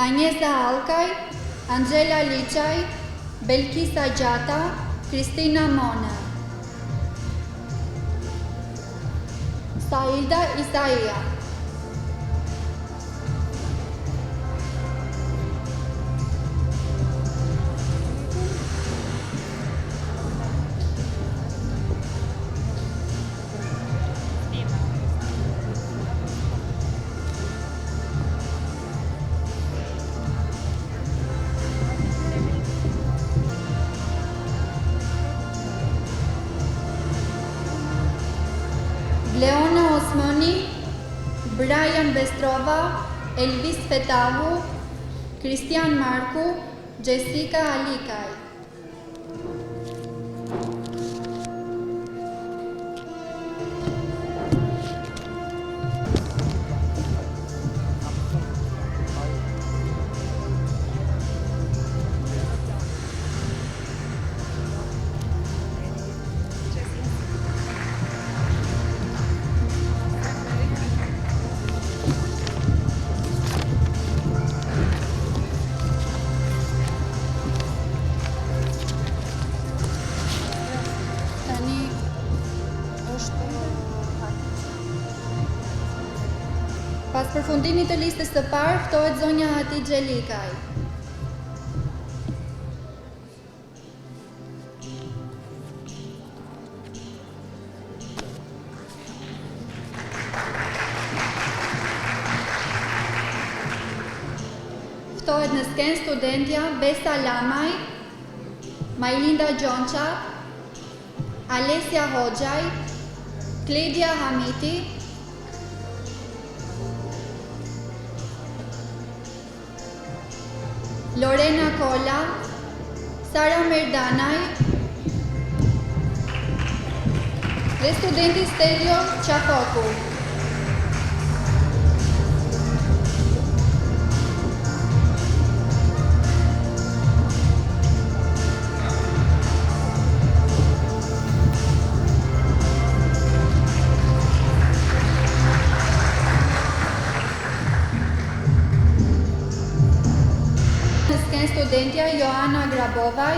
Anjesa Alkaj, Angela Liçaj, Belkisa Gjata, Kristina Mone. Saida Isaia. Leona Osmani, Brian Bestrova, Elvis Fetahu, Kristian Marku, Jessica Alikaj. Pas përfundimit të listës së parë, ftohet zonja Hatice Likaj. Ftohet në skenë studentja Besa Lamaj, Majlinda Gjonqa, Alessia Hoxhaj, Kledia Hamiti, Lorena Kola, Sara Merdanaj dhe studenti Stelio Qafoku. Studentja Joana Grabovaj,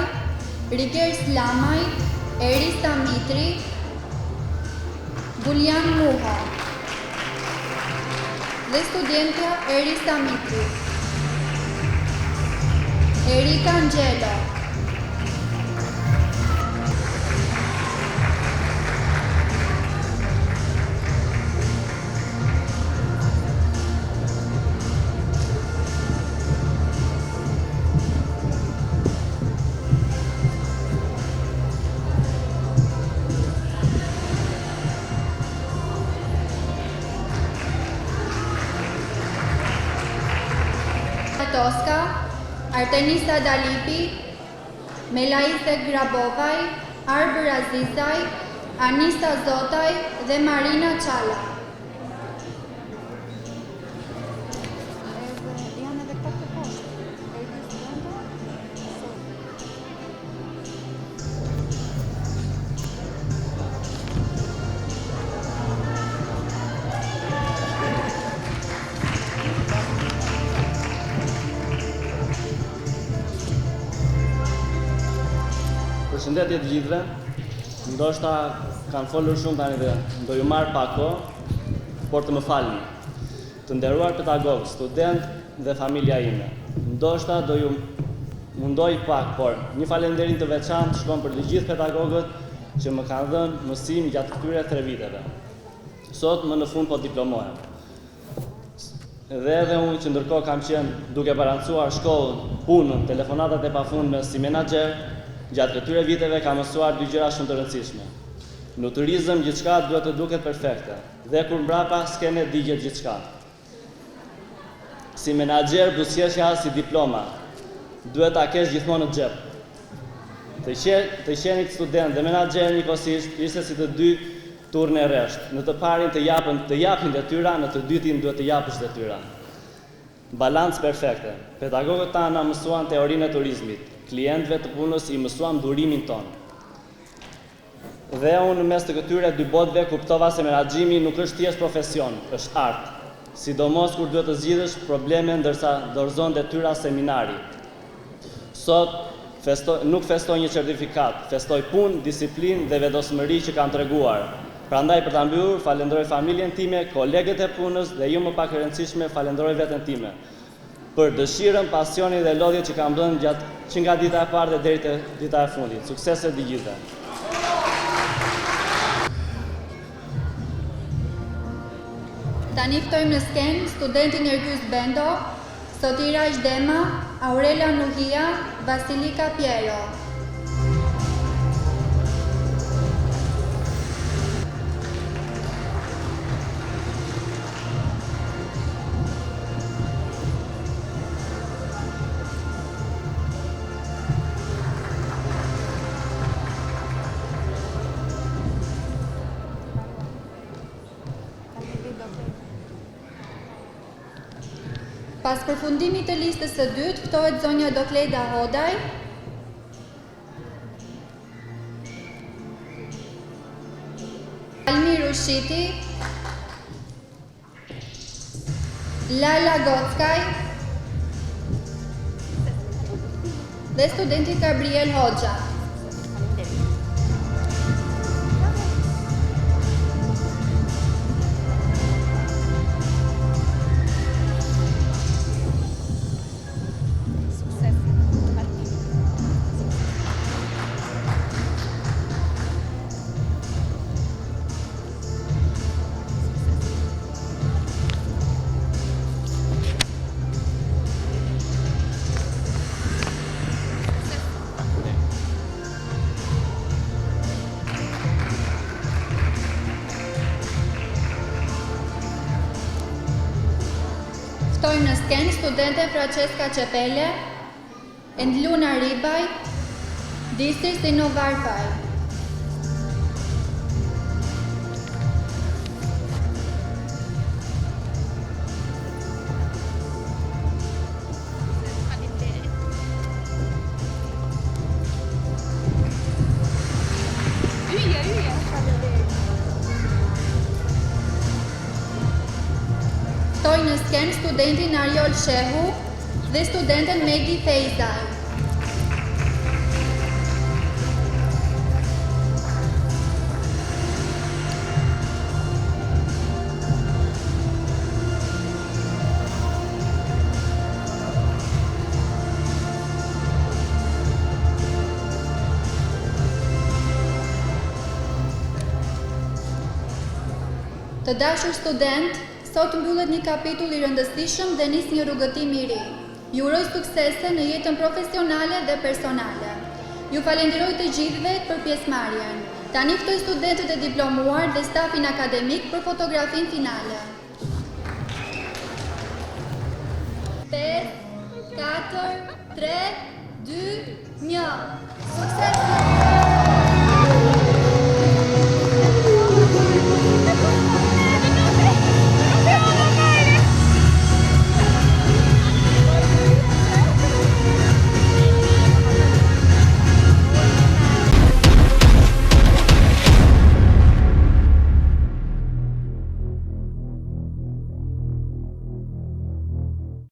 Riger Slamaj, Erista Mitri, Gullian Muha dhe studentja Erista Mitri, Erika Angelo, Toska, Artenisa Dalipi, Melaise Grabovaj, Arbër Azizaj, Anisa Zotaj dhe Marina Qala. Përshëndetje të gjithëve, ndoshta kanë folur shumë tani dhe do ju marr pak kohë, por të më falni. Të nderuar pedagog, student dhe familja ime, ndoshta do ju mundoj pak, por një falënderim të veçantë shkon për të gjithë pedagogët që më kanë dhënë mësim gjatë këtyre 3 viteve. Sot më në fund po diplomohem. Dhe edhe unë që ndërkohë kam qenë duke balancuar shkollën, punën, telefonatat e pafundme si menaxher, gjatë këtyre viteve kam mësuar 2 gjëra shumë të rëndësishme. Në turizëm gjithçka duhet të duket perfekte, dhe kur mbrapa s'kene digjet gjithçka. Si menaxher buzëqeshja si diploma, duhet ta kesh gjithmonë në xhep. Të qenit student dhe menaxher njëkohësisht ishte si të dy turne rresht. Në të parin të japin detyra, në të dytin duhet të japësh detyra. Balancë perfekte. Pedagogët tanë na mësuan teorinë e turizmit. Klientëve të punës i mësuam durimin tonë. Dhe unë në mes të këtyre 2 botëve kuptova se menaxhimi nuk është thjesht profesion, është art. Sidomos kur duhet të zgjidhësh probleme ndërsa dorëzon detyra seminari. Sot nuk festoj një certifikat, festoj punë, disiplinë dhe vendosmëri që kam treguar. Prandaj për ta mbyllur falenderoj familjen time, kolegët e punës dhe jo më pak e rëndësishme falenderoj veten time për dëshirën, pasionin dhe lodhjet që kam dhënë që nga dita e parë dhe deri te dita e fundit. Suksese të gjithëve. Tani ftojmë në skenë studentin Ergjys Bendo, Sotira Ishdema, Aurela Nuhia, Vasilika Piero. Pas përfundimit të listës së dytë, ftohet zonja Dokleda Hodaj. Almir Ushiti, Lala Gockaj dhe studenti Gabriel Hoxha. Ftojmë në skenë studente Francesca Cepele, Endluna Ribaj, Distis Inovar Faj. Ftoj në skenë studentin Ariol Shehu dhe studenten Megi Fejzaj. Të dashur student, sot mbyllet një kapitull i rëndësishëm dhe nis një rrugëtim i ri. Ju uroj suksese në jetën profesionale dhe personale. Ju falenderoj të gjithëve për pjesëmarrjen. Tani ftoj studentët e diplomuar dhe stafin akademik për fotografinë finale. 5, 4, 3, 2, 1. Sukses!